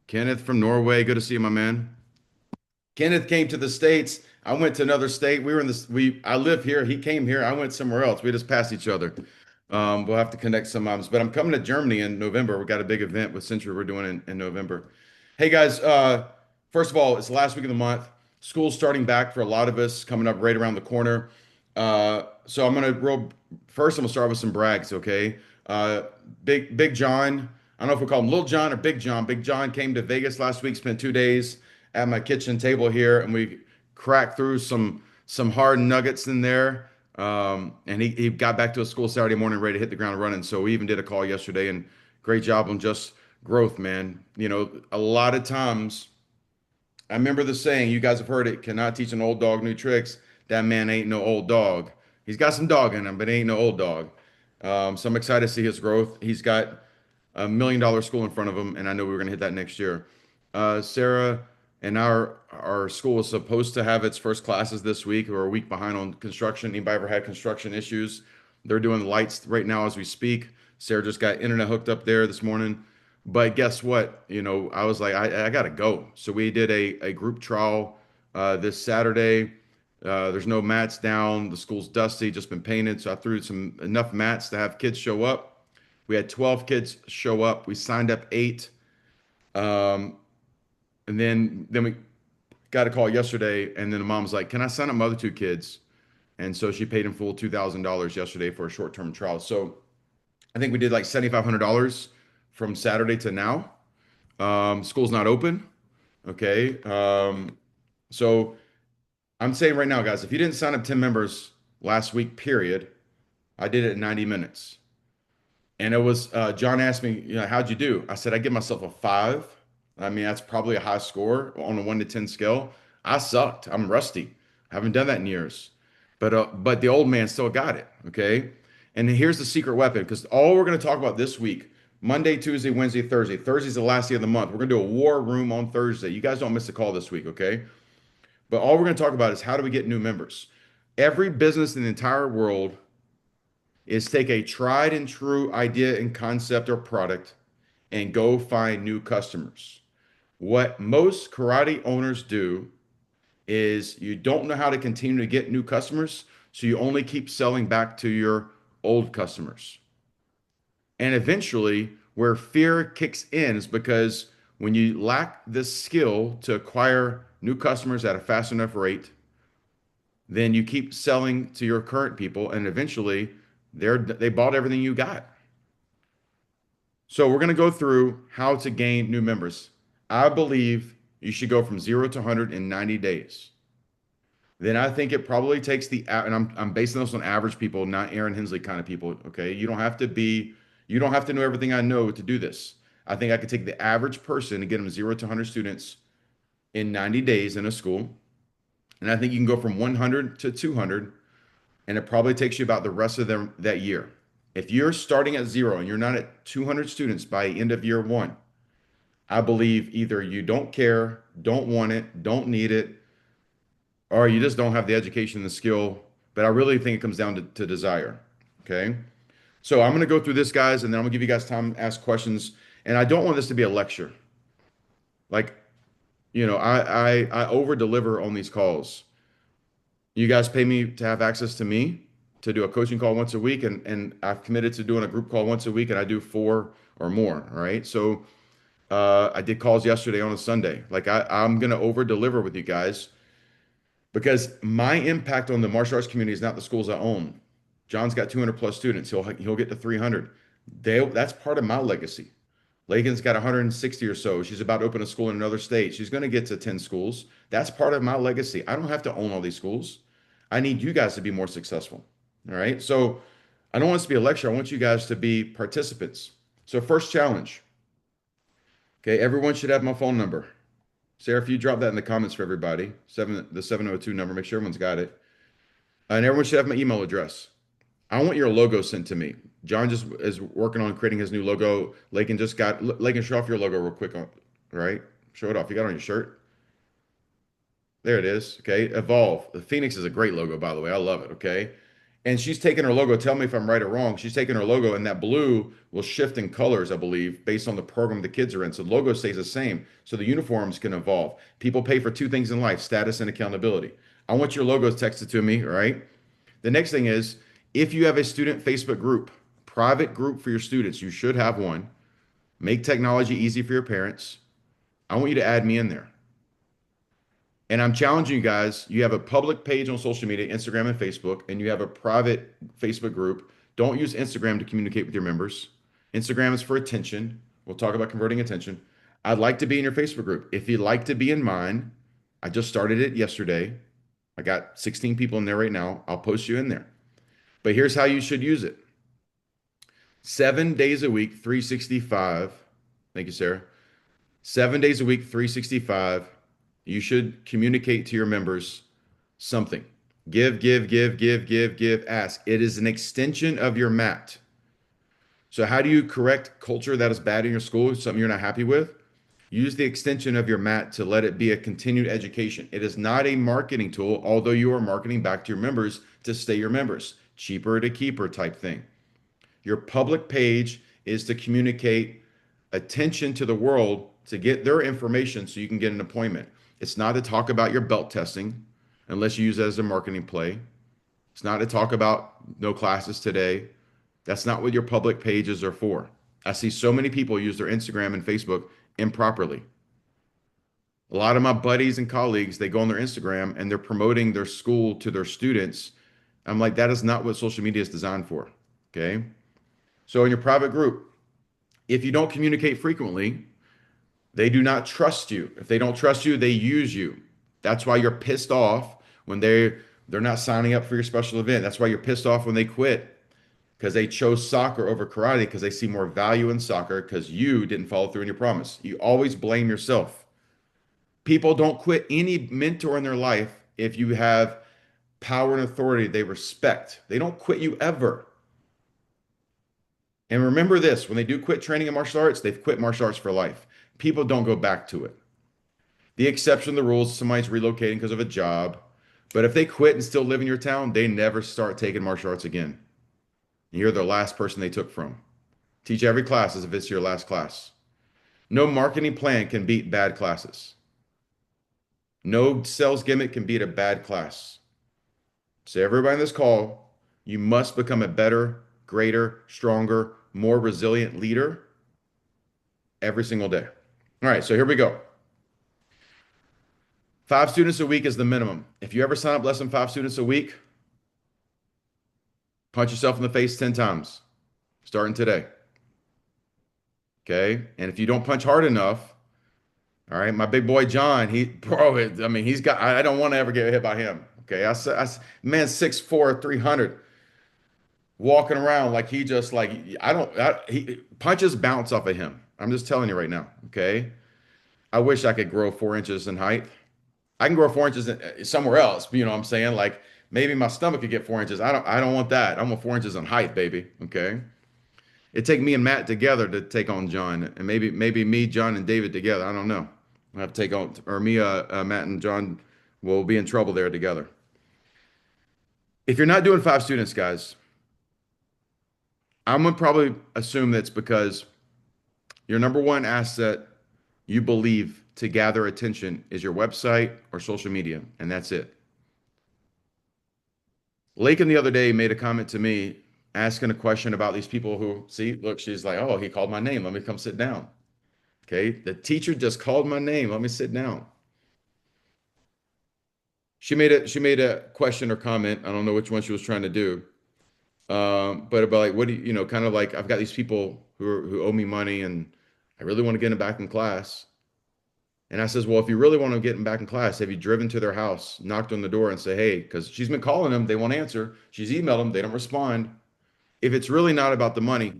Kenneth from Norway. Good to see you, my man. Kenneth came to the States. I went to another state. We were in this. I live here. He came here. I went somewhere else. We just passed each other. We'll have to connect sometimes. But I'm coming to Germany in November. We got a big event with Century we're doing in November. Hey guys, first of all, it's the last week of the month. School's starting back for a lot of us, coming up right around the corner. So I'm gonna roll first. I'm gonna start with some brags, okay? Uh, Big John. I don't know if we call him Little John or Big John. Big John came to Vegas last week, spent 2 days at my kitchen table here, and we cracked through some hard nuggets in there. And he got back to his school Saturday morning ready to hit the ground running. So we even did a call yesterday, and great job on just growth, man. You know, a lot of times I remember the saying, you guys have heard it, cannot teach an old dog new tricks. That man ain't no old dog. He's got some dog in him, but he ain't no old dog. So I'm excited to see his growth. He's got $1 million school in front of him, and I know we're going to hit that next year. Sarah and our school was supposed to have its first classes this week. We're a week behind on construction. Anybody ever had construction issues? They're doing the lights right now as we speak. Sarah just got internet hooked up there this morning. But guess what? You know, I was like, I gotta go. So we did a group trial this Saturday. There's no mats down. The school's dusty, just been painted. So I threw some enough mats to have kids show up. We had 12 kids show up. We signed up eight. Um, and then we got a call yesterday, and then the mom's like, "Can I sign up my other two kids?" And so she paid in full $2,000 yesterday for a short-term trial. So I think we did like $7,500 from Saturday to now. School's not open. Okay. So I'm saying right now, guys, if you didn't sign up 10 members last week, period, I did it in 90 minutes. And it was John asked me, you know, how'd you do? I said I give myself a five. I mean, that's probably a high score on a 1 to 10 scale. I sucked. I'm rusty. I haven't done that in years. But the old man still got it. Okay. And here's the secret weapon, because all we're going to talk about this week, Monday, Tuesday, Wednesday, Thursday. Thursday's the last day of the month. We're going to do a war room on Thursday. You guys don't miss a call this week, okay? But all we're going to talk about is how do we get new members. Every business in the entire world is take a tried and true idea and concept or product and go find new customers. What most karate owners do is you don't know how to continue to get new customers, so you only keep selling back to your old customers. And eventually, where fear kicks in is because when you lack this skill to acquire new customers at a fast enough rate, then you keep selling to your current people, and eventually they bought everything you got. So we're going to go through how to gain new members. I believe you should go from 0 to 100 in 90 days. Then I think it probably takes and I'm basing this on average people, not Aaron Hensley kind of people. Okay. You don't have to know everything I know to do this. I think I could take the average person and get them 0 to 100 students in 90 days in a school. And I think you can go from 100 to 200, and it probably takes you about the rest of them that year. If you're starting at zero and you're not at 200 students by end of year one, I believe either you don't care, don't want it, don't need it, or you just don't have the education and the skill. But I really think it comes down to desire. Okay. So I'm going to go through this, guys, and then I'm going to give you guys time to ask questions. And I don't want this to be a lecture. Like, you know, I over deliver on these calls. You guys pay me to have access to me to do a coaching call once a week, and I've committed to doing a group call once a week, and I do four or more. All right. So I did calls yesterday on a Sunday. Like I'm gonna over deliver with you guys because my impact on the martial arts community is not the schools I own. John's got 200 plus students. He'll get to 300. That's part of my legacy. Lagan's got 160 or so. She's about to open a school in another state. She's going to get to 10 schools. That's part of my legacy. I don't have to own all these schools. I need you guys to be more successful. All right. So I don't want this to be a lecture. I want you guys to be participants. So first challenge. Okay. Everyone should have my phone number. Sarah, if you drop that in the comments for everybody, the 702 number, make sure everyone's got it. And everyone should have my email address. I want your logo sent to me. John just is working on creating his new logo. Lakin, show off your logo real quick right? Show it off. You got it on your shirt. There it is. Okay. Evolve. The Phoenix is a great logo, by the way. I love it. Okay. And she's taking her logo. Tell me if I'm right or wrong. She's taking her logo, and that blue will shift in colors, I believe, based on the program the kids are in. So the logo stays the same. So the uniforms can evolve. People pay for two things in life: status and accountability. I want your logos texted to me, all right? The next thing is if you have a student Facebook group, private group for your students, you should have one. Make technology easy for your parents. I want you to add me in there. And I'm challenging you guys. You have a public page on social media, Instagram and Facebook, and you have a private Facebook group. Don't use Instagram to communicate with your members. Instagram is for attention. We'll talk about converting attention. I'd like to be in your Facebook group. If you'd like to be in mine, I just started it yesterday. I got 16 people in there right now. I'll post you in there. But here's how you should use it: 7 days a week, 365. Thank you, Sarah. 7 days a week, 365. You should communicate to your members something. Give, give, give, give, give, give, ask. It is an extension of your mat. So, how do you correct culture that is bad in your school, something you're not happy with? Use the extension of your mat to let it be a continued education. It is not a marketing tool, although you are marketing back to your members to stay your members. Cheaper to keeper type thing. Your public page is to communicate attention to the world to get their information so you can get an appointment. It's not to talk about your belt testing unless you use it as a marketing play. It's not to talk about no classes today. That's not what your public pages are for. I see so many people use their Instagram and Facebook improperly. A lot of my buddies and colleagues, they go on their Instagram and they're promoting their school to their students. I'm like, that is not what social media is designed for. Okay. So in your private group, if you don't communicate frequently, they do not trust you. If they don't trust you, they use you. That's why you're pissed off when they're not signing up for your special event. That's why you're pissed off when they quit because they chose soccer over karate because they see more value in soccer because you didn't follow through on your promise. You always blame yourself. People don't quit any mentor in their life if you have power and authority they respect. They don't quit you ever. And remember this, when they do quit training in martial arts, they've quit martial arts for life. People don't go back to it. The exception to the rules, somebody's relocating because of a job. But if they quit and still live in your town, they never start taking martial arts again. And you're the last person they took from. Teach every class as if it's your last class. No marketing plan can beat bad classes. No sales gimmick can beat a bad class. So everybody on this call, you must become a better, greater, stronger, more resilient leader every single day. All right, so here we go. 5 students a week is the minimum. If you ever sign up less than 5 students a week, punch yourself in the face 10 times, starting today. Okay. And if you don't punch hard enough, all right, my big boy John, I mean, I don't want to ever get hit by him. Okay. Man, 6'4", 300, walking around like he just like, punches bounce off of him. I'm just telling you right now. Okay. I wish I could grow 4 inches in height. I can grow 4 inches somewhere else. You know what I'm saying? Like maybe my stomach could get 4 inches. I don't want that. I want 4 inches in height, baby. Okay. It'd take me and Matt together to take on John, and maybe me, John, and David together. I don't know. We'll have to take on, or me, Matt, and John will be in trouble there together. If you're not doing 5 students, guys, I'm gonna probably assume that's because your number one asset you believe to gather attention is your website or social media, and that's it. Lakin the other day made a comment to me asking a question about these people who, see, look, she's like, oh, he called my name. Let me come sit down. Okay. The teacher just called my name. Let me sit down. She made a question or comment. I don't know which one she was trying to do. But about like, what do you know, kind of like I've got these people who owe me money and I really want to get them back in class. And I says, well, if you really want to get them back in class, have you driven to their house, knocked on the door and say, hey, because she's been calling them, they won't answer. She's emailed them, they don't respond. If it's really not about the money,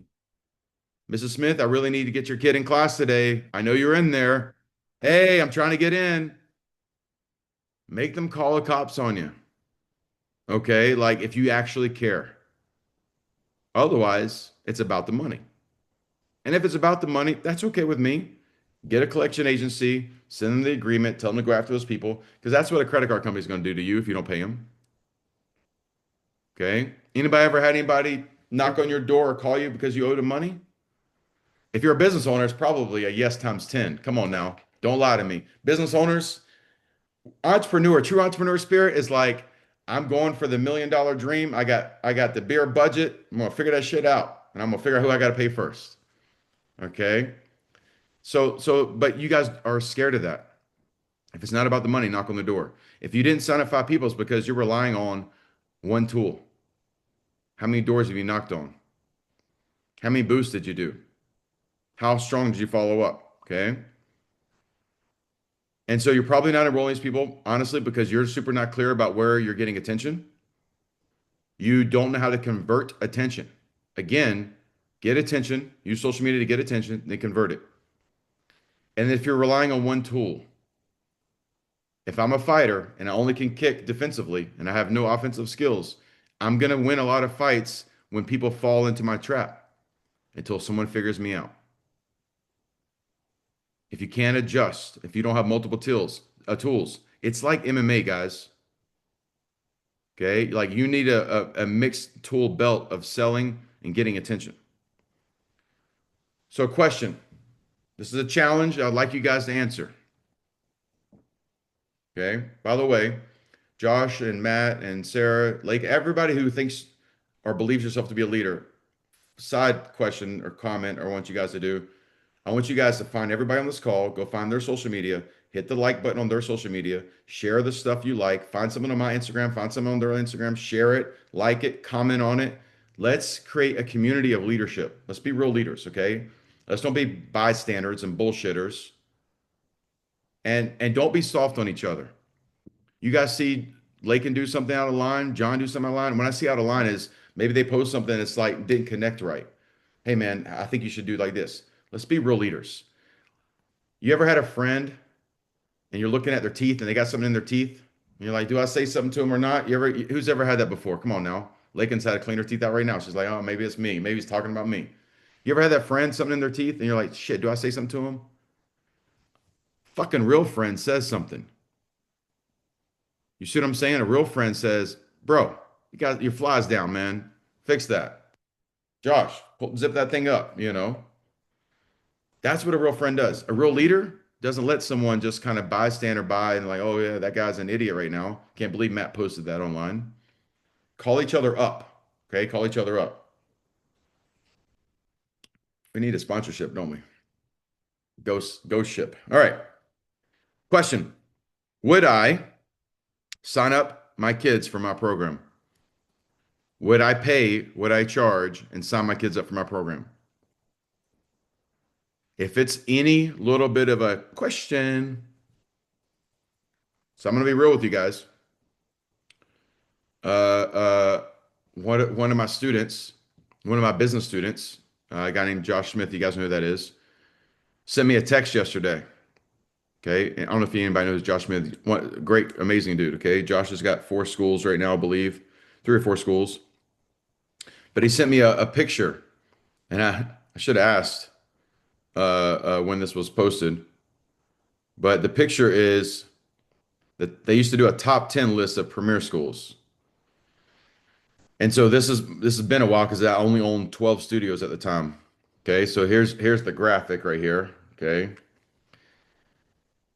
Mrs. Smith, I really need to get your kid in class today. I know you're in there. Hey, I'm trying to get in. Make them call the cops on you. Okay, like if you actually care. Otherwise, it's about the money. And if it's about the money, that's okay with me. Get a collection agency, send them the agreement, tell them to go after those people, because that's what a credit card company is going to do to you if you don't pay them. Okay. Anybody ever had anybody knock on your door or call you because you owe them money? If you're a business owner, it's probably a yes times 10. Come on now. Don't lie to me. Business owners, true entrepreneur spirit is like, I'm going for the $1 million dream. I got the beer budget. I'm gonna figure that shit out. And I'm gonna figure out who I gotta pay first. Okay. But you guys are scared of that. If it's not about the money, knock on the door. If you didn't sign up 5 people, it's because you're relying on one tool. How many doors have you knocked on? How many boosts did you do? How strong did you follow up? Okay. And so you're probably not enrolling these people, honestly, because you're super not clear about where you're getting attention. You don't know how to convert attention. Again, get attention, use social media to get attention, then convert it. And if you're relying on one tool, if I'm a fighter and I only can kick defensively and I have no offensive skills, I'm going to win a lot of fights when people fall into my trap until someone figures me out. If you can't adjust, if you don't have multiple tools, it's like MMA, guys. Okay, like you need a mixed tool belt of selling and getting attention. So, question. This is a challenge I'd like you guys to answer. Okay. By the way, Josh and Matt and Sarah, like everybody who thinks or believes yourself to be a leader, side question or comment I want you guys to do. I want you guys to find everybody on this call, go find their social media, hit the like button on their social media, share the stuff you like, find someone on my Instagram, find someone on their Instagram, share it, like it, comment on it. Let's create a community of leadership. Let's be real leaders, okay? Let's don't be bystanders and bullshitters. And don't be soft on each other. You guys see Lakin do something out of line, John do something out of line. When I see out of line is maybe they post something that's like didn't connect right. Hey man, I think you should do like this. Let's be real leaders. You ever had a friend and you're looking at their teeth and they got something in their teeth? And you're like, do I say something to them or not? Who's ever had that before? Come on now. Lakin's had to clean her teeth out right now. She's like, oh, maybe it's me. Maybe he's talking about me. You ever had that friend, something in their teeth, and you're like, shit, do I say something to him? Fucking real friend says something. You see what I'm saying? A real friend says, bro, you got your flies down, man. Fix that. Josh, zip that thing up, you know? That's what a real friend does. A real leader doesn't let someone just kind of bystander by and like, oh yeah, that guy's an idiot right now. Can't believe Matt posted that online. Call each other up. Okay, call each other up. We need a sponsorship, don't we? Ghost ship. All right. Question. Would I sign up my kids for my program? Would I pay, would I charge and sign my kids up for my program? If it's any little bit of a question, so I'm going to be real with you guys. Uh, uh, one of my students, one of my business students, a guy named Josh Smith, you guys know who that is, sent me a text yesterday. Okay. And I don't know if anybody knows Josh Smith. Great, amazing dude. Okay. Josh has got 4 schools right now, I believe, 3 or 4 schools. But he sent me a picture, and I should have asked when this was posted. But the picture is that they used to do a top 10 list of premier schools. And so this has been a while because I only owned 12 studios at the time. Okay, so here's the graphic right here. Okay.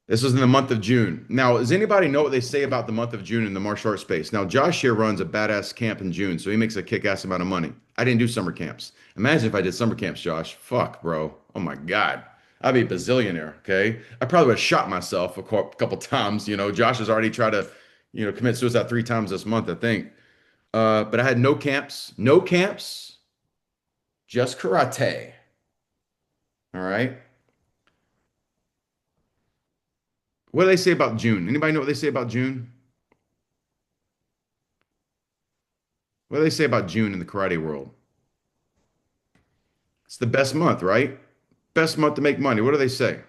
This was in the month of June. Now, does anybody know what they say about the month of June in the martial arts space? Now, Josh here runs a badass camp in June, so he makes a kick-ass amount of money. I didn't do summer camps. Imagine if I did summer camps, Josh. Fuck, bro. Oh my God. I'd be a bazillionaire, okay? I probably would have shot myself a couple times. You know, Josh has already tried to, commit suicide 3 times this month, I think. But I had no camps, just karate. All right. What do they say about June? Anybody know what they say about June? What do they say about June in the karate world? It's the best month, right? Best month to make money. What do they say?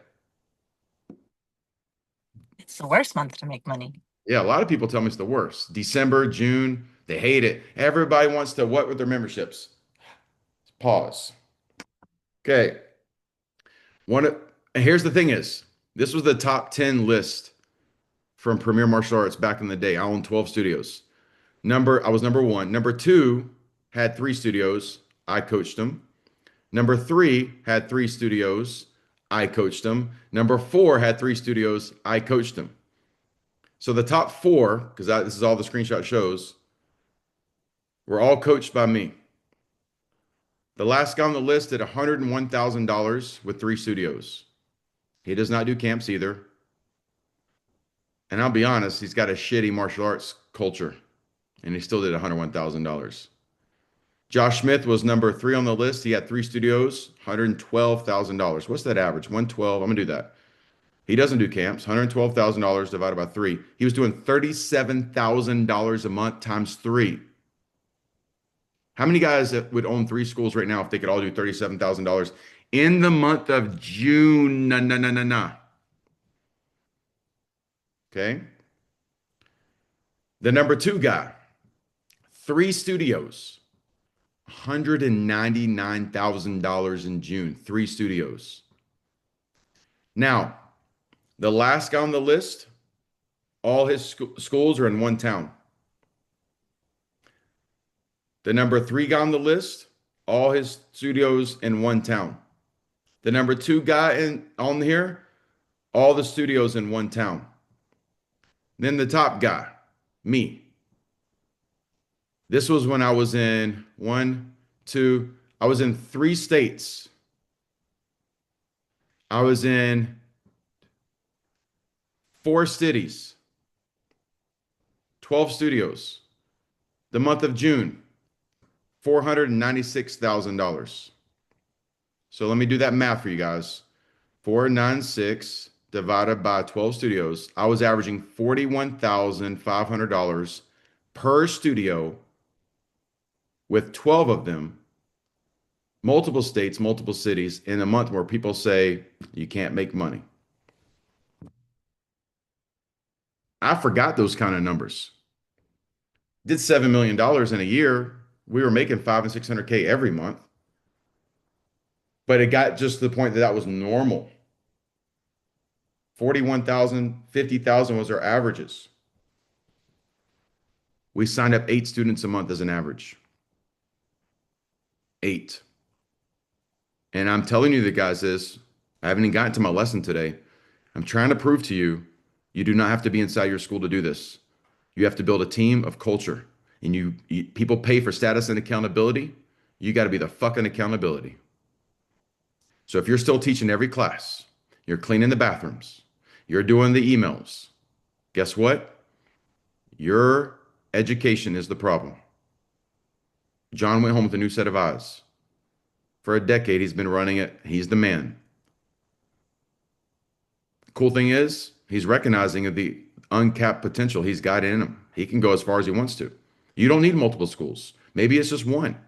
It's the worst month to make money. Yeah, a lot of people tell me it's the worst. December, June, they hate it. Everybody wants to what with their memberships? Pause. Okay. And here's the thing is, this was the top 10 list from Premier Martial Arts back in the day. I own 12 studios. I was number one. Number two had three studios. I coached them. Number three had three studios. I coached them. Number four had three studios. I coached them. So the top four, because this is all the screenshot shows, were all coached by me. The last guy on the list did $101,000 with three studios. He does not do camps either. And I'll be honest, he's got a shitty martial arts culture, and he still did $101,000. Josh Smith was number three on the list. He had three studios, $112,000. What's that average? 112. I'm gonna do that. He doesn't do camps. $112,000 divided by three. He was doing $37,000 a month times three. How many guys that would own three schools right now if they could all do $37,000 in the month of June? Nah, nah, nah, nah, nah. Okay. The number two guy, three studios, $199,000 in June, three studios. Now, the last guy on the list, all his schools are in one town. The number three guy on the list, all his studios in one town. The number two guy on here, all the studios in one town. Then the top guy, me. This was when I was in I was in three states. I was in four cities, 12 studios. The month of June, $496,000. So let me do that math for you guys. 496 divided by 12 studios. I was averaging $41,500 per studio with 12 of them, multiple states, multiple cities in a month where people say you can't make money. I forgot those kind of numbers. Did $7 million in a year. We were making 5 and 600K every month. But it got just to the point that that was normal. 41,000, 50,000 was our averages. We signed up 8 students a month as an average. 8. And I'm telling you the guys this, I haven't even gotten to my lesson today. I'm trying to prove to you, you do not have to be inside your school to do this. You have to build a team of culture. And people pay for status and accountability. You got to be the fucking accountability. So if you're still teaching every class, you're cleaning the bathrooms, you're doing the emails, guess what? Your education is the problem. John went home with a new set of eyes. For a decade, he's been running it. He's the man. The cool thing is, he's recognizing the uncapped potential he's got in him. He can go as far as he wants to. You don't need multiple schools. Maybe it's just one.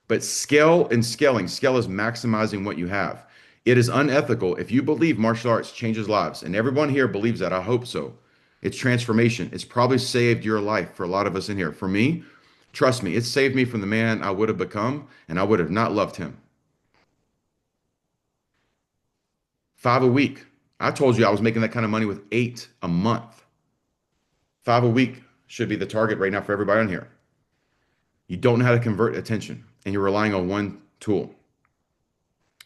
But scale and scaling, scale is maximizing what you have. It is unethical if you believe martial arts changes lives, and everyone here believes that. I hope so. It's transformation. It's probably saved your life for a lot of us in here. For me, trust me, it saved me from the man I would have become, and I would have not loved him. 5 a week. I told you I was making that kind of money with 8 a month. 5 a week should be the target right now for everybody on here. You don't know how to convert attention, and you're relying on one tool.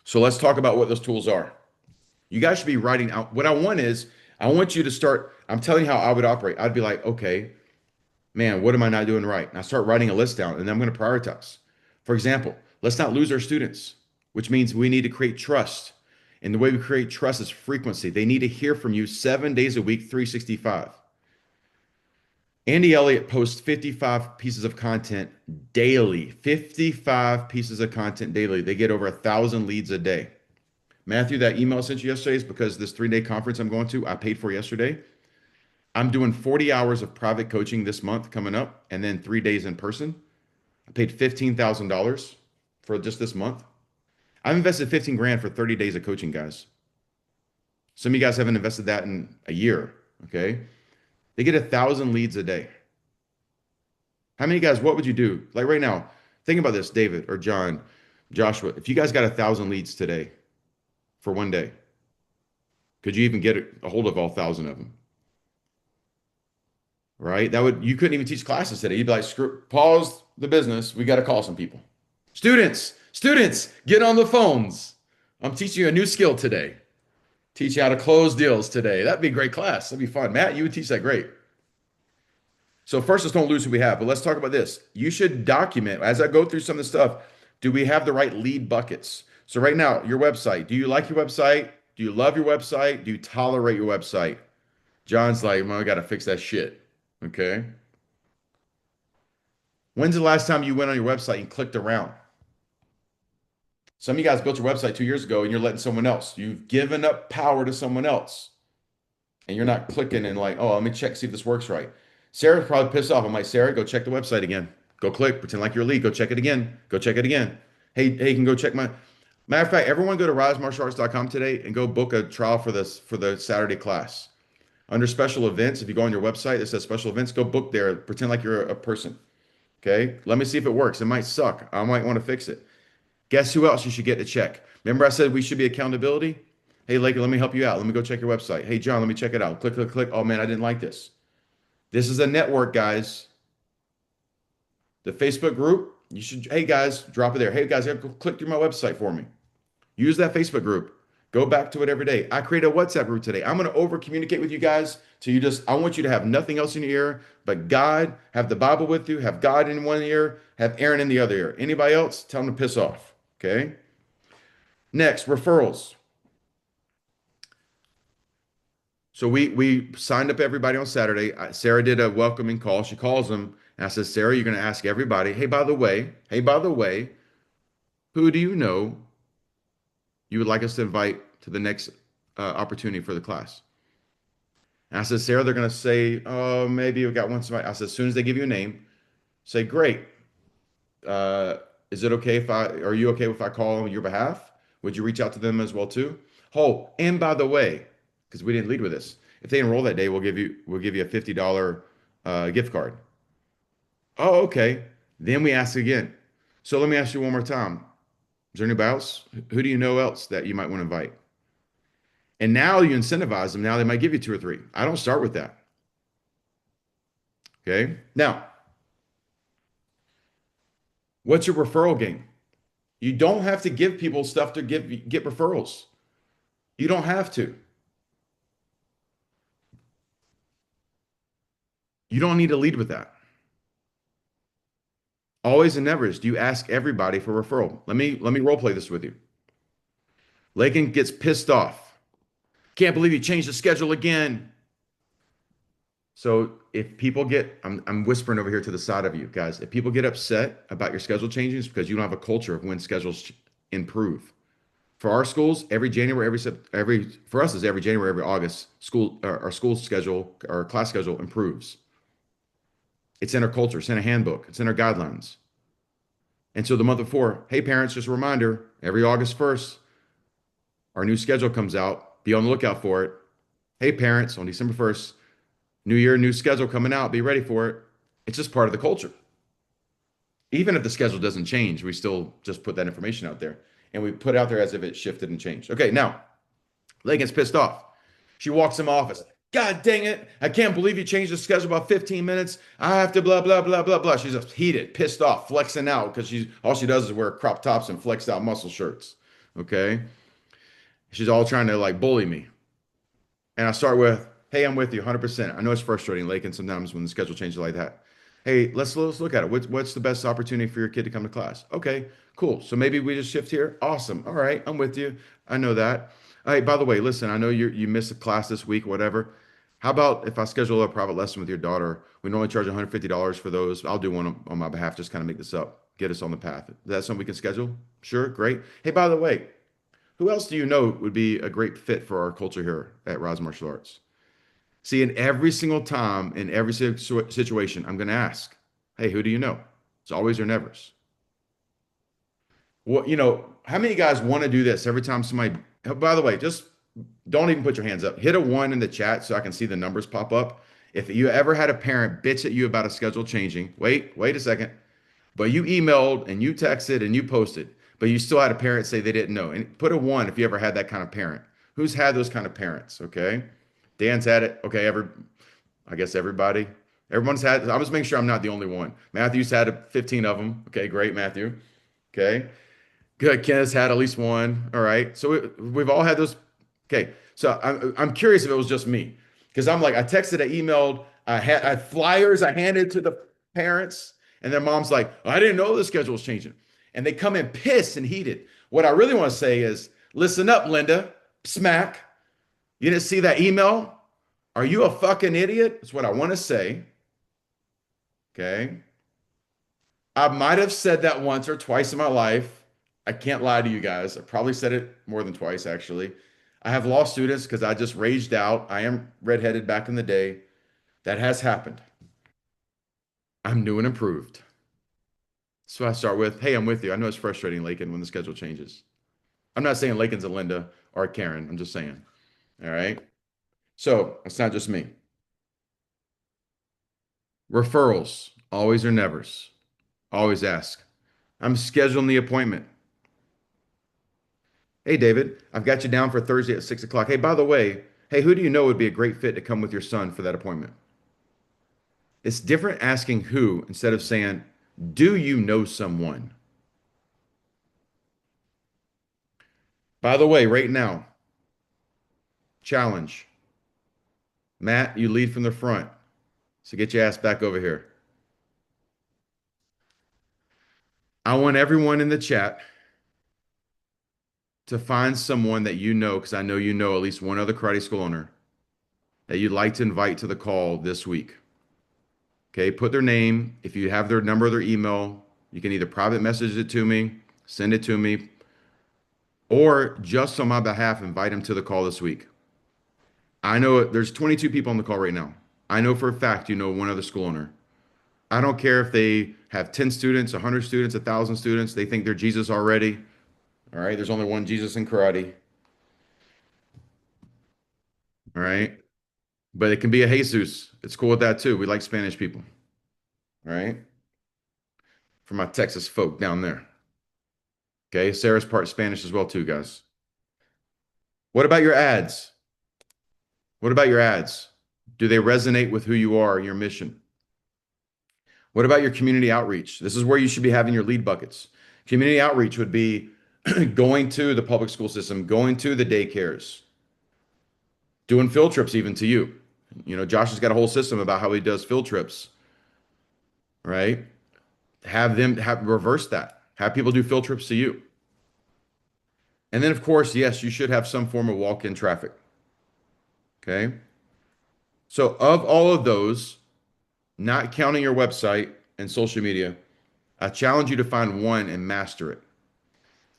So let's talk about what those tools are. You guys should be writing out. What I want is, I want you to start. I'm telling you how I would operate. I'd be like, okay, man, what am I not doing right? And I start writing a list down, and then I'm going to prioritize. For example, let's not lose our students, which means we need to create trust. And the way we create trust is frequency. They need to hear from you 7 days a week, 365. Andy Elliott posts 55 pieces of content daily. 55 pieces of content daily. They get over 1,000 leads a day. Matthew, that email I sent you yesterday is because this 3-day conference I'm going to, I paid for yesterday. I'm doing 40 hours of private coaching this month coming up, and then 3 days in person. I paid $15,000 for just this month. I've invested 15 grand for 30 days of coaching, guys. Some of you guys haven't invested that in a year, okay? They get 1,000 leads a day. How many guys, what would you do? Like right now, think about this, David or John, Joshua. If you guys got 1,000 leads today for one day, could you even get a hold of all 1,000 of them? right? That would you couldn't even teach classes today. You'd be like, screw, pause the business. We got to call some people. Students, get on the phones. I'm teaching you a new skill today. Teach you how to close deals today. That'd be a great class. That'd be fun. Matt, you would teach that great. So first, let's don't lose who we have, but let's talk about this. You should document as I go through some of the stuff. Do we have the right lead buckets? So right now, your website. Do you like your website? Do you love your website? Do you tolerate your website? John's like, well, I got to fix that shit. Okay. When's the last time you went on your website and clicked around? Some of you guys built your website 2 years ago and you're letting someone else. You've given up power to someone else and you're not clicking and like, oh, let me check, see if this works right. Sarah's probably pissed off. I'm like, Sarah, go check the website again. Go click, pretend like you're a lead. Go check it again. Go check it again. Hey, you can go check my. Matter of fact, everyone go to risemartialarts.com today and go book a trial for this for the Saturday class. Under special events, if you go on your website that says special events, go book there. Pretend like you're a person. Okay. Let me see if it works. It might suck. I might want to fix it. Guess who else you should get to check? Remember I said we should be accountability? Hey, Laker, let me help you out. Let me go check your website. Hey, John, let me check it out. Click, click, click. Oh man, I didn't like this. This is a network, guys. The Facebook group, you should, hey guys, drop it there. Hey guys, click through my website for me. Use that Facebook group. Go back to it every day. I create a WhatsApp group today. I'm going to over communicate with you guys. So I want you to have nothing else in your ear but God, have the Bible with you, have God in one ear, have Aaron in the other ear. Anybody else, tell them to piss off. Okay. Next, referrals. So we signed up everybody on Saturday. Sarah did a welcoming call. She calls them and I said, Sarah, you're going to ask everybody, hey, by the way, who do you know you would like us to invite to the next opportunity for the class? And I said, Sarah, they're going to say, oh, maybe we got one somebody. I said, as soon as they give you a name, say, great. Uh, is it okay are you okay if I call on your behalf? Would you reach out to them as well too? Oh, and by the way, because we didn't lead with this, if they enroll that day, we'll give you a $50 gift card. Oh, okay. Then we ask again. So let me ask you one more time. Is there anybody else? Who do you know else that you might want to invite? And now you incentivize them. Now they might give you two or three. I don't start with that. Okay. Now, what's your referral game? You don't have to give people stuff to get referrals. You don't have to. You don't need to lead with that. Always and never is. Do you ask everybody for referral? Let me role play this with you. Lakin gets pissed off. Can't believe you changed the schedule again. So if people get, I'm whispering over here to the side of you guys. If people get upset about your schedule changes because you don't have a culture of when schedules improve. For our schools, every January, every for us is every January, every August, our school schedule, our class schedule improves. It's in our culture, it's in a handbook, it's in our guidelines. And so the month before, hey parents, just a reminder, every August 1st, our new schedule comes out. Be on the lookout for it. Hey parents, on December 1st, new year, new schedule coming out. Be ready for it. It's just part of the culture. Even if the schedule doesn't change, we still just put that information out there. And we put it out there as if it shifted and changed. Okay, now, Leigh gets pissed off. She walks in my office. God dang it. I can't believe you changed the schedule about 15 minutes. I have to blah, blah, blah, blah, blah. She's just heated, pissed off, flexing out because all she does is wear crop tops and flexed out muscle shirts. Okay. She's all trying to like bully me. And I start with, hey, I'm with you 100%. I know it's frustrating, Lakin, sometimes when the schedule changes like that. Hey, let's look at it. What's the best opportunity for your kid to come to class? Okay, cool. So maybe we just shift here. Awesome. All right, I'm with you. I know that. All right, by the way, listen, I know you missed a class this week, whatever. How about if I schedule a private lesson with your daughter? We normally charge $150 for those. I'll do one on my behalf, just kind of make this up, get us on the path. Is that something we can schedule? Sure, great. Hey, by the way, who else do you know would be a great fit for our culture here at Rise Martial Arts? See, in every single time, in every situation, I'm going to ask, hey, who do you know? It's always or nevers. Well, how many guys want to do this every time somebody, oh, by the way, just don't even put your hands up. Hit a one in the chat so I can see the numbers pop up. If you ever had a parent bitch at you about a schedule changing, wait a second. But you emailed and you texted and you posted, but you still had a parent say they didn't know. And put a one if you ever had that kind of parent. Who's had those kind of parents? Okay. Dan's had it. Okay. I guess everybody. Everyone's had, I was making sure I'm not the only one. Matthew's had 15 of them. Okay, great, Matthew. Okay. Good. Ken has had at least one. All right. So we've all had those. Okay. So I'm curious if it was just me because I'm like, I texted, I emailed, I had flyers I handed to the parents, and their mom's like, I didn't know the schedule was changing. And they come in pissed and heated. What I really want to say is, listen up, Linda. Smack. You didn't see that email? Are you a fucking idiot? That's what I want to say. Okay. I might have said that once or twice in my life. I can't lie to you guys. I probably said it more than twice, actually. I have law students because I just raged out. I am redheaded back in the day. That has happened. I'm new and improved. So I start with, hey, I'm with you. I know it's frustrating, Lakin, when the schedule changes. I'm not saying Lakin's a Linda or a Karen. I'm just saying. All right. So it's not just me. Referrals, always or nevers. Always ask. I'm scheduling the appointment. Hey, David, I've got you down for Thursday at 6 o'clock. Hey, by the way, hey, who do you know would be a great fit to come with your son for that appointment? It's different asking who instead of saying, do you know someone? By the way, right now, challenge. Matt, you lead from the front. So get your ass back over here. I want everyone in the chat to find someone that you know, because I know you know at least one other karate school owner that you'd like to invite to the call this week. Okay, put their name. If you have their number or their email, you can either private message it to me, send it to me, or just on my behalf, invite them to the call this week. I know there's 22 people on the call right now. I know for a fact you know one other school owner. I don't care if they have 10 students, 100 students, 1,000 students. They think they're Jesus already. All right, there's only one Jesus in karate. All right, but it can be a Jesus. It's cool with that too. We like Spanish people. All right, for my Texas folk down there. Okay, Sarah's part Spanish as well too, guys. What about your ads? What about your ads? Do they resonate with who you are, your mission? What about your community outreach? This is where you should be having your lead buckets. Community outreach would be going to the public school system, going to the daycares, doing field trips even to you. You know, Josh has got a whole system about how he does field trips, right? Have them have reverse that. Have people do field trips to you. And then, of course, yes, you should have some form of walk-in traffic. Okay. So, of all of those, not counting your website and social media, I challenge you to find one and master it.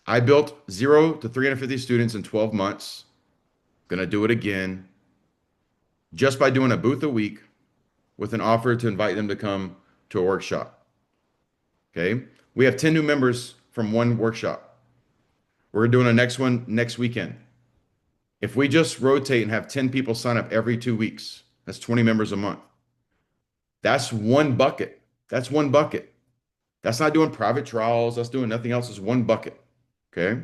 I built 0 to 350 students in 12 months. Gonna do it again just by doing a booth a week with an offer to invite them to come to a workshop. Okay. We have 10 new members from one workshop. We're doing a next one next weekend. If we just rotate and have 10 people sign up every 2 weeks, that's 20 members a month. That's one bucket. That's one bucket. That's not doing private trials. That's doing nothing else. It's one bucket. Okay.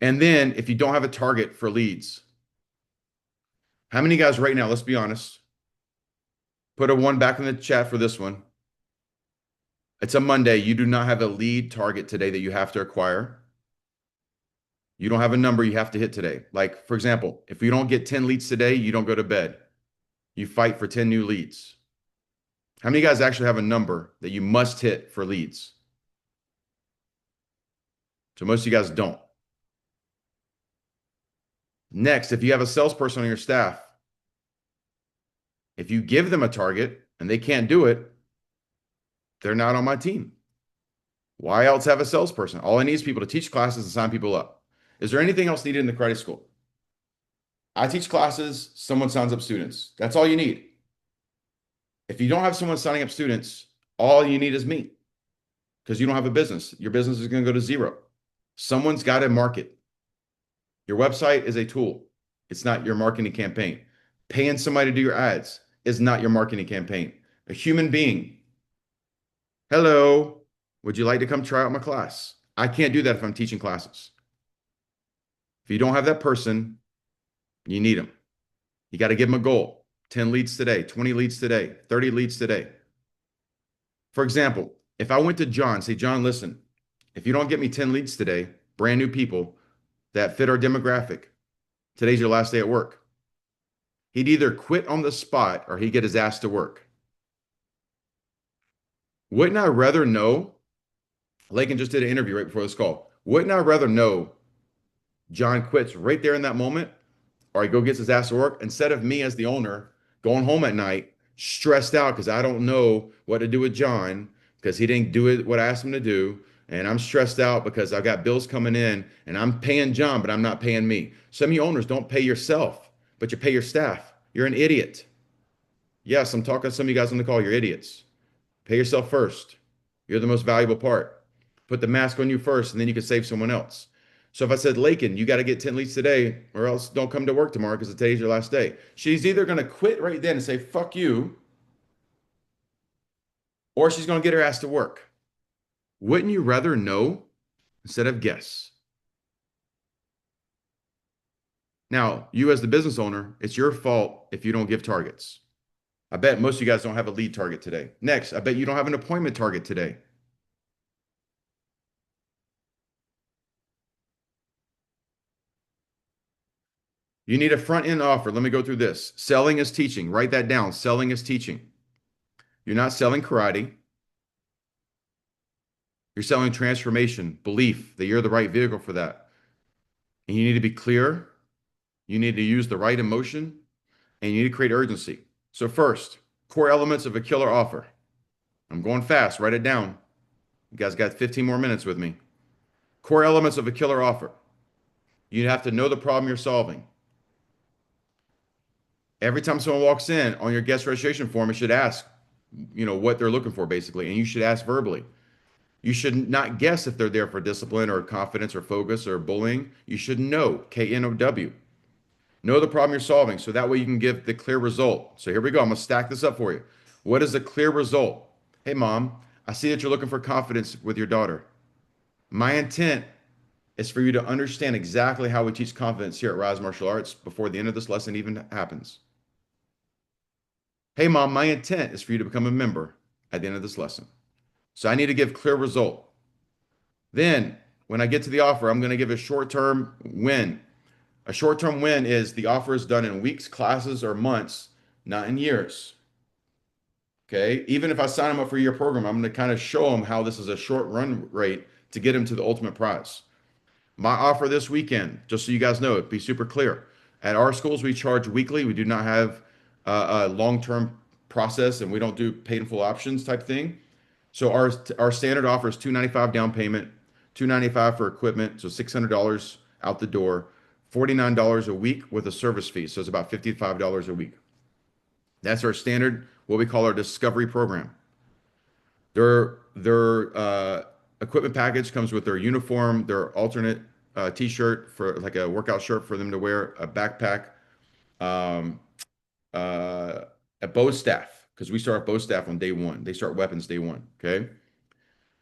And then if you don't have a target for leads, how many guys right now, let's be honest, put a one back in the chat for this one. It's a Monday. You do not have a lead target today that you have to acquire. You don't have a number you have to hit today. Like, for example, if you don't get 10 leads today, you don't go to bed. You fight for 10 new leads. How many guys actually have a number that you must hit for leads? So most of you guys don't. Next, if you have a salesperson on your staff, if you give them a target and they can't do it, they're not on my team. Why else have a salesperson? All I need is people to teach classes and sign people up. Is there anything else needed in the karate school? I teach classes, someone signs up students. That's all you need. If you don't have someone signing up students, all you need is me because you don't have a business. Your business is going to go to zero. Someone's got to market. Your website is a tool. It's not your marketing campaign. Paying somebody to do your ads is not your marketing campaign. A human being. Hello, would you like to come try out my class? I can't do that if I'm teaching classes. If you don't have that person, you need them. You got to give them a goal. 10 leads today, 20 leads today, 30 leads today. For example, if I went to John, say, John, listen, if you don't get me 10 leads today, brand new people that fit our demographic, today's your last day at work. He'd either quit on the spot or he'd get his ass to work. Wouldn't I rather know? Lakin just did an interview right before this call. Wouldn't I rather know John quits right there in that moment or he go gets his ass to work instead of me as the owner going home at night stressed out because I don't know what to do with John because he didn't do it what I asked him to do. And I'm stressed out because I've got bills coming in and I'm paying John, but I'm not paying me. Some of you owners don't pay yourself, but you pay your staff. You're an idiot. Yes, I'm talking to some of you guys on the call. You're idiots. Pay yourself first. You're the most valuable part. Put the mask on you first, and then you can save someone else. So if I said, Lakin, you got to get 10 leads today, or else don't come to work tomorrow because today's your last day. She's either going to quit right then and say, fuck you, or she's going to get her ass to work. Wouldn't you rather know instead of guess? Now, you as the business owner, it's your fault if you don't give targets. I bet most of you guys don't have a lead target today. Next, I bet you don't have an appointment target today. You need a front end offer. Let me go through this. Selling is teaching. Write that down. Selling is teaching. You're not selling karate. You're selling transformation, belief that you're the right vehicle for that. And you need to be clear. You need to use the right emotion and you need to create urgency. So, first, core elements of a killer offer. I'm going fast. Write it down. You guys got 15 more minutes with me. Core elements of a killer offer. You have to know the problem you're solving. Every time someone walks in on your guest registration form, it should ask, what they're looking for, basically. And you should ask verbally. You should not guess if they're there for discipline or confidence or focus or bullying. You should know, KNOW. Know the problem you're solving so that way you can give the clear result. So here we go. I'm going to stack this up for you. What is a clear result? Hey, mom, I see that you're looking for confidence with your daughter. My intent is for you to understand exactly how we teach confidence here at Rise Martial Arts before the end of this lesson even happens. Hey, mom, my intent is for you to become a member at the end of this lesson. So I need to give clear result. Then when I get to the offer, I'm going to give a short-term win. A short-term win is the offer is done in weeks, classes, or months, not in years. Okay. Even if I sign them up for a year program, I'm going to kind of show them how this is a short run rate to get them to the ultimate prize. My offer this weekend, just so you guys know, it be super clear. At our schools, we charge weekly. We do not have a long-term process, and we don't do paid in full options type thing. So our standard offer is $295 down payment, $295 for equipment, so $600 out the door, $49 a week with a service fee. So it's about $55 a week. That's our standard, what we call our discovery program. Their equipment package comes with their uniform, their alternate t-shirt for like a workout shirt for them to wear, a backpack, um, a bow staff because we start bow staff on day one. They start weapons day one. Okay,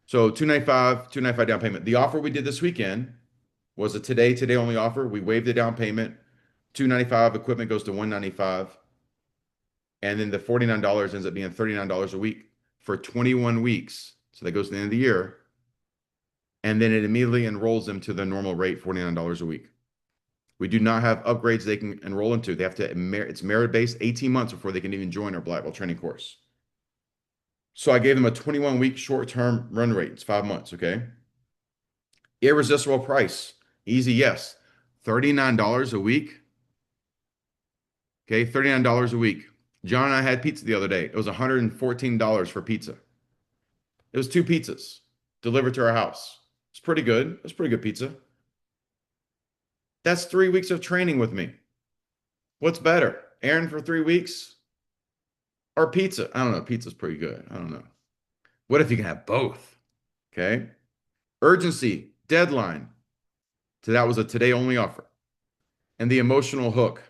so 295 down payment. The offer we did this weekend was a today only offer. We waived the down payment. 295 equipment goes to 195, and then the $49 ends up being $39 a week for 21 weeks. So that goes to the end of the year. And then it immediately enrolls them to the normal rate, $49 a week. We do not have upgrades they can enroll into. They have to, it's merit-based, 18 months before they can even join our Black Belt training course. So I gave them a 21-week short-term run rate. It's 5 months, okay? Irresistible price. Easy, yes. $39 a week. Okay, $39 a week. John and I had pizza the other day. It was $114 for pizza. It was 2 pizzas delivered to our house. It's pretty good. It's pretty good pizza. That's 3 weeks of training with me. What's better? Aaron for 3 weeks or pizza? I don't know. Pizza's pretty good. I don't know. What if you can have both? Okay. Urgency, deadline. So that was a today only offer. And the emotional hook.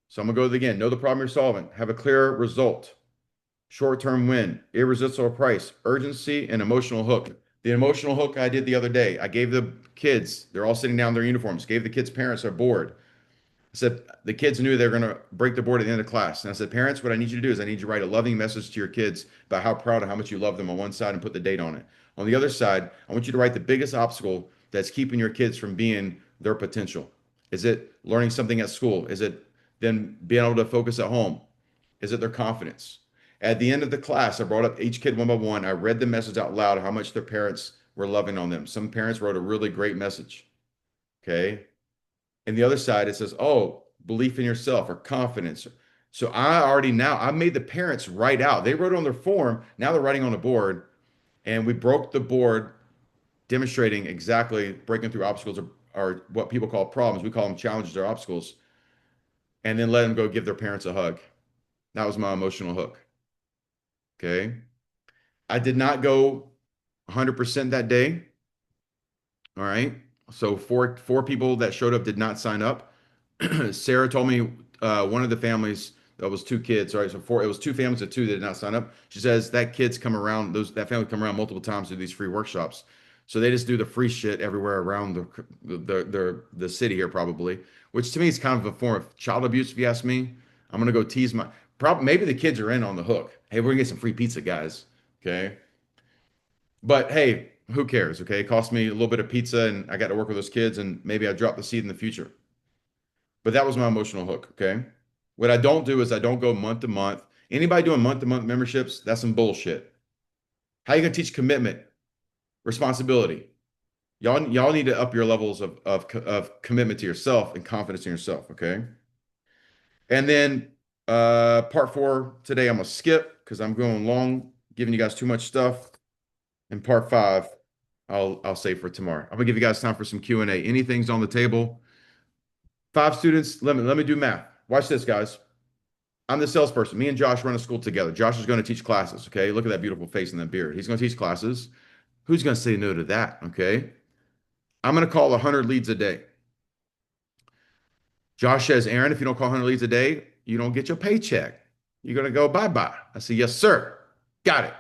So I'm going to go again. Know the problem you're solving. Have a clear result. Short-term win. Irresistible price. Urgency and emotional hook. The emotional hook I did the other day. I gave the kids, they're all sitting down in their uniforms, gave the kids' parents a board. I said, the kids knew they were going to break the board at the end of class. And I said, parents, what I need you to do is I need you to write a loving message to your kids about how proud and how much you love them on one side and put the date on it. On the other side, I want you to write the biggest obstacle that's keeping your kids from being their potential. Is it learning something at school? Is it them being able to focus at home? Is it their confidence? At the end of the class, I brought up each kid one by one. I read the message out loud, how much their parents were loving on them. Some parents wrote a really great message. Okay. And the other side, it says, oh, belief in yourself or confidence. So I made the parents write out. They wrote on their form. Now they're writing on the board. And we broke the board demonstrating exactly breaking through obstacles are what people call problems. We call them challenges or obstacles. And then let them go give their parents a hug. That was my emotional hook. Okay. I did not go 100% that day. All right. So four people that showed up did not sign up. Sarah told me one of the families that was two kids. Sorry, so four. It was two families of two that did not sign up. She says that kids come around. That family come around multiple times to these free workshops. So they just do the free shit everywhere around the city here probably, which to me is kind of a form of child abuse if you ask me. I'm gonna go tease my probably maybe the kids are in on the hook. Hey, we're gonna get some free pizza, guys. Okay. But hey, who cares? Okay. It cost me a little bit of pizza and I got to work with those kids and maybe I drop the seed in the future. But that was my emotional hook. Okay. What I don't do is I don't go month to month. Anybody doing month to month memberships, that's some bullshit. How you gonna teach commitment, responsibility? Y'all need to up your levels of commitment to yourself and confidence in yourself. Okay. And then part four today, I'm gonna skip because I'm going long, giving you guys too much stuff. And part five, I'll save for tomorrow. I'm gonna give you guys time for some Q&A. Anything's on the table. Five students. Let me do math. Watch this, guys. I'm the salesperson. Me and Josh run a school together. Josh is going to teach classes. Okay. Look at that beautiful face and that beard. He's going to teach classes. Who's going to say no to that? Okay. I'm going to call 100 leads a day. Josh says, Aaron, if you don't call 100 leads a day, you don't get your paycheck. You're going to go bye bye. I say, yes, sir. Got it.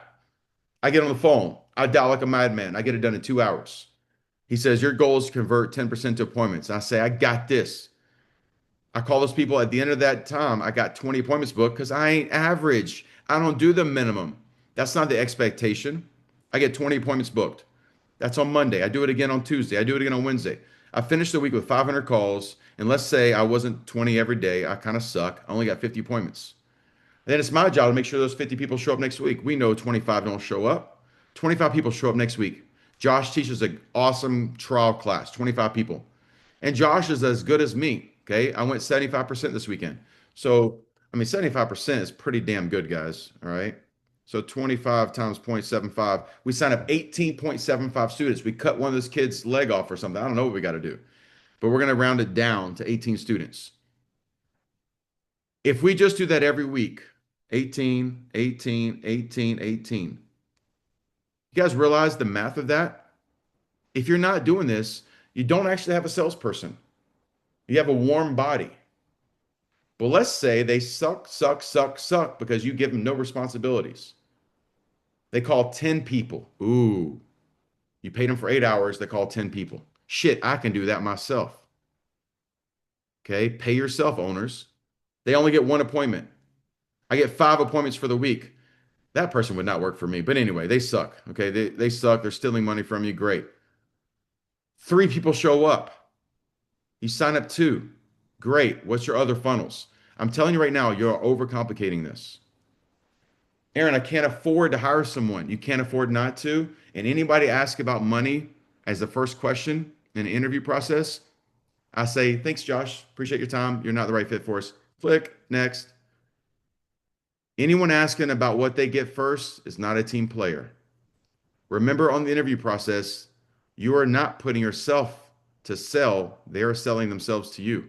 I get on the phone. I dial like a madman. I get it done in 2 hours. He says, your goal is to convert 10% to appointments. I say, I got this. I call those people at the end of that time. I got 20 appointments booked because I ain't average. I don't do the minimum. That's not the expectation. I get 20 appointments booked. That's on Monday. I do it again on Tuesday. I do it again on Wednesday. I finished the week with 500 calls. And let's say I wasn't 20 every day. I kind of suck. I only got 50 appointments. Then it's my job to make sure those 50 people show up next week. We know 25 don't show up. 25 people show up next week. Josh teaches an awesome trial class, 25 people. And Josh is as good as me. Okay. I went 75% this weekend. So, I mean, 75% is pretty damn good, guys. All right. So 25 times 0.75. We signed up 18.75 students. We cut one of those kids' leg off or something. I don't know what we got to do, but we're going to round it down to 18 students. If we just do that every week, 18, 18, 18, 18. You guys realize the math of that? If you're not doing this, you don't actually have a salesperson. You have a warm body. But let's say they suck, suck, suck, suck because you give them no responsibilities. They call 10 people. Ooh, you paid them for 8 hours. They call 10 people. Shit, I can do that myself. Okay, pay yourself, owners. They only get one appointment. I get 5 appointments for the week. That person would not work for me. But anyway, they suck. Okay, they suck. They're stealing money from you. Great. 3 people show up. You sign up 2. Great. What's your other funnels? I'm telling you right now, you're overcomplicating this. Aaron, I can't afford to hire someone. You can't afford not to. And anybody ask about money as the first question in the interview process, I say, thanks, Josh. Appreciate your time. You're not the right fit for us. Click, next. Anyone asking about what they get first is not a team player. Remember on the interview process, you are not putting yourself to sell. They are selling themselves to you.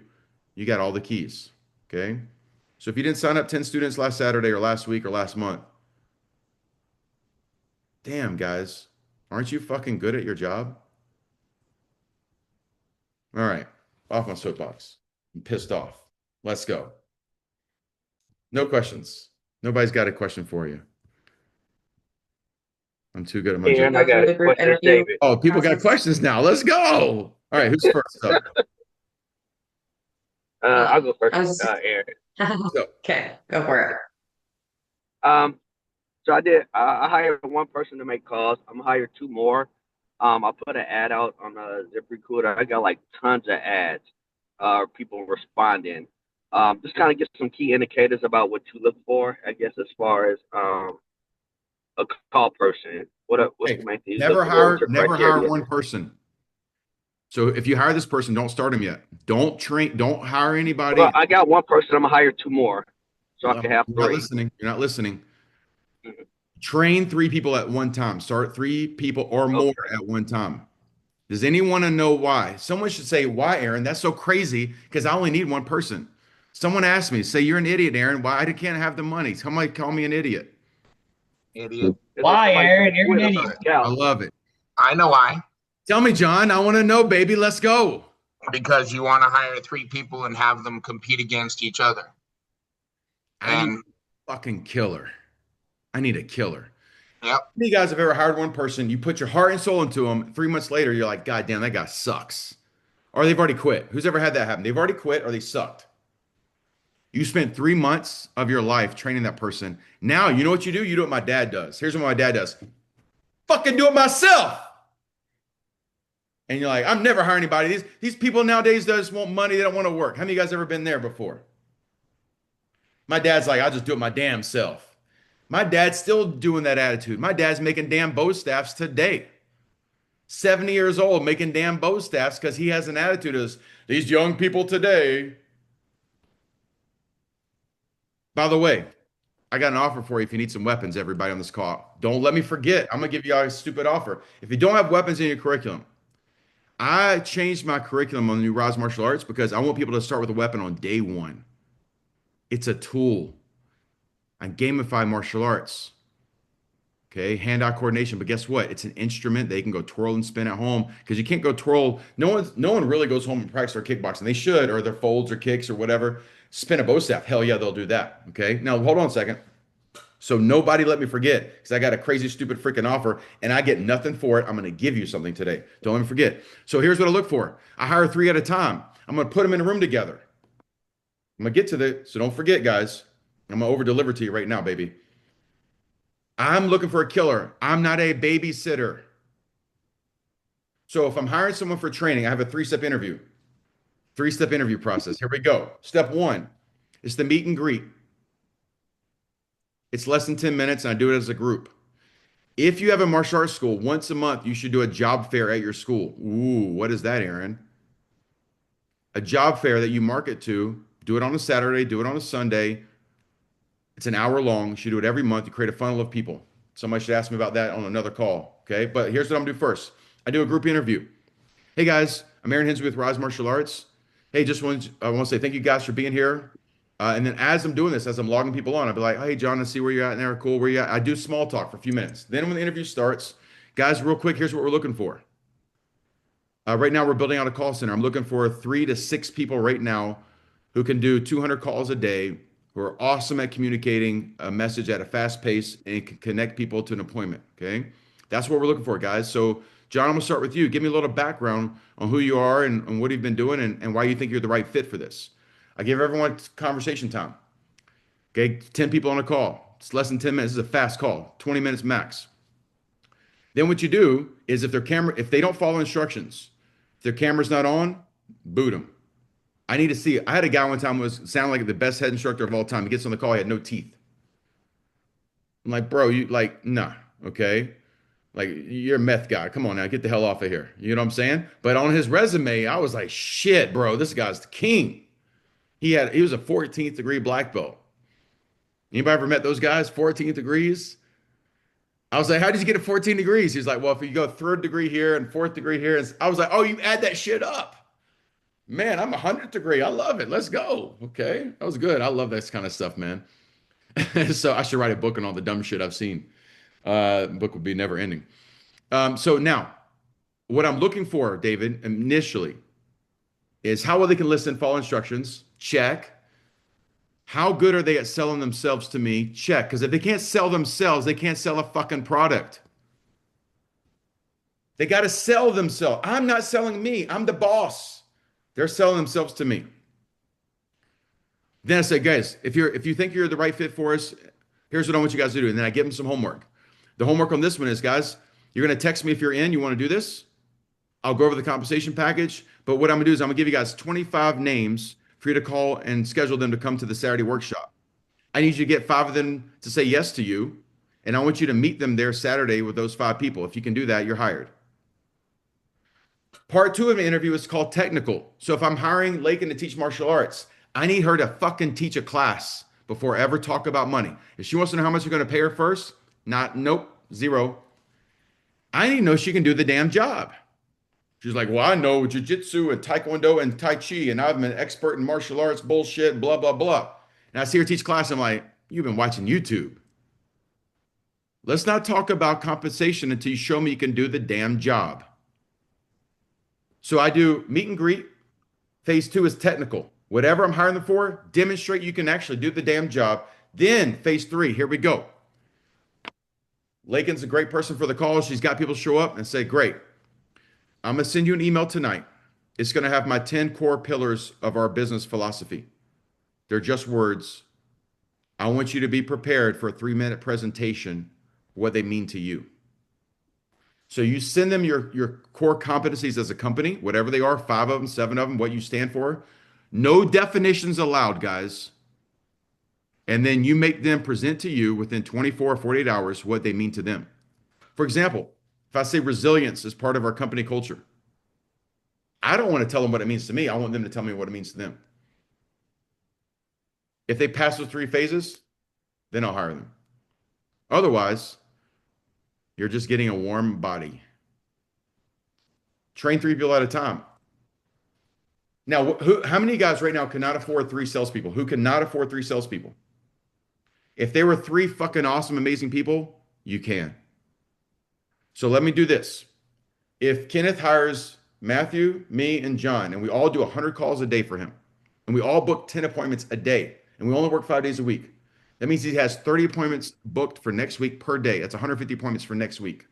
You got all the keys. Okay. So if you didn't sign up 10 students last Saturday or last week or last month, damn, guys, aren't you fucking good at your job? All right. Off my soapbox. I'm pissed off. Let's go. No questions. Nobody's got a question for you. I'm too good at my job. And I Go got through a the group question, interview David. Oh, people got process. questions now. Let's go. All right. Who's first up? I'll go first, I was Aaron. So, okay. Go for it. Um, so I hired one person to make calls. I'm gonna hire two more. I put an ad out on ZipRecruiter. I got like tons of ads, people responding. Just kind of get some key indicators about what you look for, I guess, as far as a call person. What's hey, the main thing you look for? What's your never hire criteria? one person. So if you hire this person, don't start him yet. Don't hire Well, anybody. I got one person. I'm gonna hire two more, so I Well, can have you're not three. listening. You're not listening. Mhm. Train three people at one time. Start three people or more Okay. at one time. Does anyone know why? Someone should say, why, Aaron? That's so crazy because I only need one person. Someone asked me, say, you're an idiot, Aaron. Why I can't have the money? Somebody call me an idiot. Idiot. Because if Why, somebody Aaron? You're an quit on Love the idiot. it. I scout, love it. I know why. Tell me, John. I want to know, baby. Let's go. Because you want to hire three people and have them compete against each other. I need And a fucking killer. I need a killer. yep, How many guys have ever hired one person? You put your heart and soul into them. 3 months later, you're like, God damn, that guy sucks. Or they've already quit. Who's ever had that happen? They've already quit or they sucked. You spent 3 months of your life training that person. Now, you know what you do? You do what my dad does. Here's what my dad does. Fucking do it myself. And you're like, I'm never hiring anybody. These people nowadays just want money. They don't want to work. How many of you guys ever been there before? My dad's like, I'll just do it my damn self. My dad's still doing that attitude. My dad's making damn bow staffs today. 70 years old making damn bow staffs because he has an attitude as these young people today. By the way, I got an offer for you if you need some weapons, everybody on this call. Don't let me forget. I'm going to give you a stupid offer. If you don't have weapons in your curriculum, I changed my curriculum on the new Rise Martial Arts because I want people to start with a weapon on day one. It's a tool. I gamify martial arts. Okay, hand-eye coordination. But guess what? It's an instrument. They can go twirl and spin at home because you can't go twirl. No one really goes home and practice their kickboxing. They should, or their folds or kicks or whatever. Spin a bow staff. Hell yeah, they'll do that. Okay. Now hold on a second. So nobody let me forget because I got a crazy, stupid freaking offer and I get nothing for it. I'm going to give you something today. Don't let me forget. So here's what I look for. I hire three at a time. I'm going to put them in a room together. I'm going to get to the, so don't forget, guys. I'm going to over deliver to you right now, baby. I'm looking for a killer. I'm not a babysitter. So if I'm hiring someone for training, I have a three-step interview process. Here we go. Step one is the meet and greet. It's less than 10 minutes and I do it as a group. If you have a martial arts school, once a month, you should do a job fair at your school. Ooh, what is that, Aaron? A job fair that you market to. Do it on a Saturday, do it on a Sunday. It's an hour long. You should do it every month. You create a funnel of people. Somebody should ask me about that on another call. Okay. But here's what I'm gonna do first. I do a group interview. Hey guys, I'm Aaron Hensley with Rise Martial Arts. Hey, I want to say thank you guys for being here. And then as I'm doing this, as I'm logging people on, I'll be like, hey John, I see where you're at in there. Cool, where you at? I do small talk for a few minutes. Then when the interview starts, guys, real quick, here's what we're looking for. Right now, we're building out a call center. I'm looking for 3 to 6 people right now who can do 200 calls a day, who are awesome at communicating a message at a fast pace and can connect people to an appointment. Okay. That's what we're looking for, guys. So, John, I'm going to start with you. Give me a little background on who you are and what you've been doing and why you think you're the right fit for this. I give everyone conversation time. Okay. 10 people on a call. It's less than 10 minutes. This is a fast call, 20 minutes max. Then what you do is if they don't follow instructions, if their camera's not on, boot them. I need to see it. I had a guy one time who sounded like the best head instructor of all time. He gets on the call, he had no teeth. I'm like, bro, you like, nah, okay. Like you're a meth guy. Come on now, get the hell off of here. You know what I'm saying? But on his resume, I was like, shit, bro, this guy's the king. He was a 14th degree black belt. Anybody ever met those guys? 14th degrees? I was like, how did you get a 14 degrees? He's like, well, if you go third degree here and fourth degree here, and I was like, oh, you add that shit up. Man, I'm 100th degree. I love it. Let's go. Okay. That was good. I love this kind of stuff, man. So I should write a book on all the dumb shit I've seen. Book would be never ending. So now, what I'm looking for, David, initially is how well they can listen, follow instructions. Check. How good are they at selling themselves to me? Check. Because if they can't sell themselves, they can't sell a fucking product. They got to sell themselves. I'm not selling me. I'm the boss. They're selling themselves to me. Then I say, guys, if you think you're the right fit for us, here's what I want you guys to do. And then I give them some homework. The homework on this one is, guys, you're gonna text me if you're in, you want to do this. I'll go over the compensation package. But what I'm gonna do is I'm gonna give you guys 25 names for you to call and schedule them to come to the Saturday workshop. I need you to get 5 of them to say yes to you. And I want you to meet them there Saturday with those 5 people. If you can do that, you're hired. Part two of the interview is called technical. So if I'm hiring Lakin to teach martial arts, I need her to fucking teach a class before I ever talk about money. If she wants to know how much you're going to pay her first, nope, zero. I need to know she can do the damn job. She's like, well, I know jujitsu and taekwondo and tai chi, and I'm an expert in martial arts bullshit, blah, blah, blah. And I see her teach class. I'm like, you've been watching YouTube. Let's not talk about compensation until you show me you can do the damn job. So I do meet and greet. Phase two is technical. Whatever I'm hiring them for, demonstrate you can actually do the damn job. Then phase three, here we go. Lakin's a great person for the call. She's got people show up and say, great, I'm going to send you an email tonight. It's going to have my 10 core pillars of our business philosophy. They're just words. I want you to be prepared for a 3-minute presentation, what they mean to you. So you send them your core competencies as a company, whatever they are, 5 of them, 7 of them, what you stand for. No definitions allowed, guys. And then you make them present to you within 24 or 48 hours what they mean to them. For example, if I say resilience is part of our company culture, I don't want to tell them what it means to me. I want them to tell me what it means to them. If they pass those 3 phases, then I'll hire them. Otherwise, you're just getting a warm body. Train 3 people at a time. Now, how many guys right now cannot afford 3 salespeople? Who cannot afford 3 salespeople? If they were 3 fucking awesome, amazing people, you can. So let me do this. If Kenneth hires Matthew, me, and John, and we all do 100 calls a day for him, and we all book 10 appointments a day, and we only work 5 days a week, that means he has 30 appointments booked for next week per day. That's 150 appointments for next week.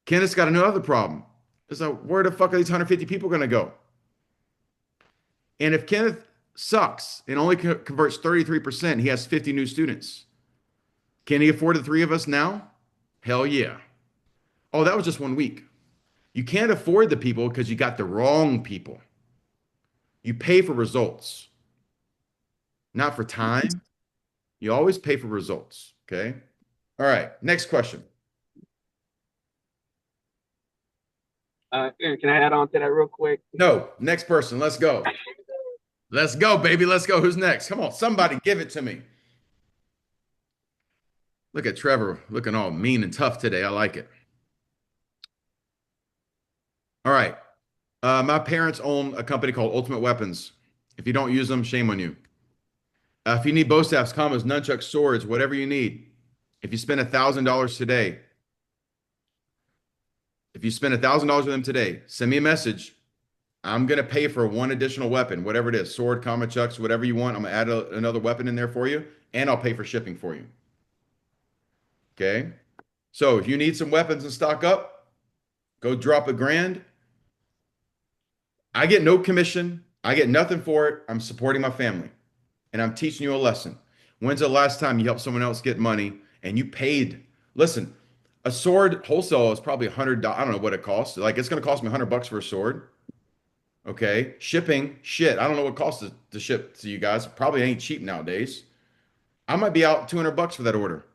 Kenneth's got another problem. It's like, where the fuck are these 150 people going to go? And if Kenneth sucks and only converts 33%, he has 50 new students. Can he afford the 3 of us now? Hell yeah. Oh, that was just 1 week. You can't afford the people because you got the wrong people. You pay for results, not for time. You always pay for results. Okay. All right. Next question. Aaron, can I add on to that real quick? No. Next person. Let's go. Let's go, baby. Let's go. Who's next? Come on. Somebody give it to me. Look at Trevor looking all mean and tough today. I like it. All right. My parents own a company called Ultimate Weapons. If you don't use them, shame on you. If you need bow staffs, combos, nunchucks, swords, whatever you need. If you spend $1,000 today, with them today, send me a message. I'm going to pay for 1 additional weapon, whatever it is, sword, comma, chucks, whatever you want. I'm going to add another weapon in there for you, and I'll pay for shipping for you. Okay? So if you need some weapons and stock up, go drop $1,000. I get no commission. I get nothing for it. I'm supporting my family, and I'm teaching you a lesson. When's the last time you helped someone else get money and you paid? Listen, a sword wholesale is probably $100. I don't know what it costs. Like, it's going to cost me $100 for a sword. Okay. Shipping, shit. I don't know what it costs to ship to you guys. Probably ain't cheap nowadays. I might be out $200 for that order.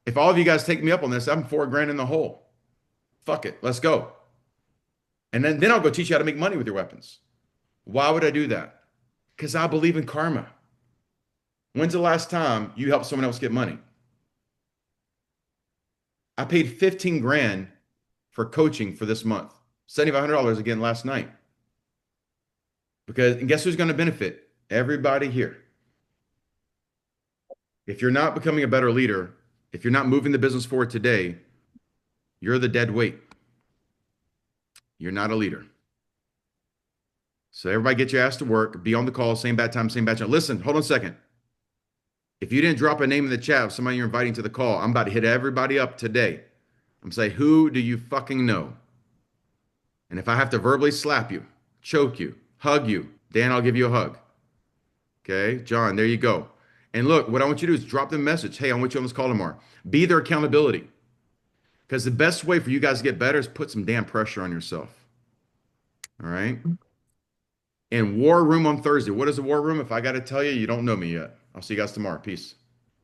If all of you guys take me up on this, I'm $4,000 in the hole. Fuck it. Let's go. And then I'll go teach you how to make money with your weapons. Why would I do that? Because I believe in karma. When's the last time you helped someone else get money? I paid $15,000 for coaching for this month. $7,500 again last night. And guess who's going to benefit? Everybody here. If you're not becoming a better leader, if you're not moving the business forward today, you're the dead weight. You're not a leader. So everybody get your ass to work, be on the call, same bad time, same bad channel. Listen, hold on a second. If you didn't drop a name in the chat of somebody you're inviting to the call, I'm about to hit everybody up today. I'm saying, who do you fucking know? And if I have to verbally slap you, choke you, hug you, Dan, I'll give you a hug. Okay, John, there you go. And look, what I want you to do is drop them a message. Hey, I want you on this call tomorrow. Be their accountability. Because the best way for you guys to get better is put some damn pressure on yourself. All right. And War Room on Thursday. What is a War Room? If I got to tell you, you don't know me yet. I'll see you guys tomorrow. Peace.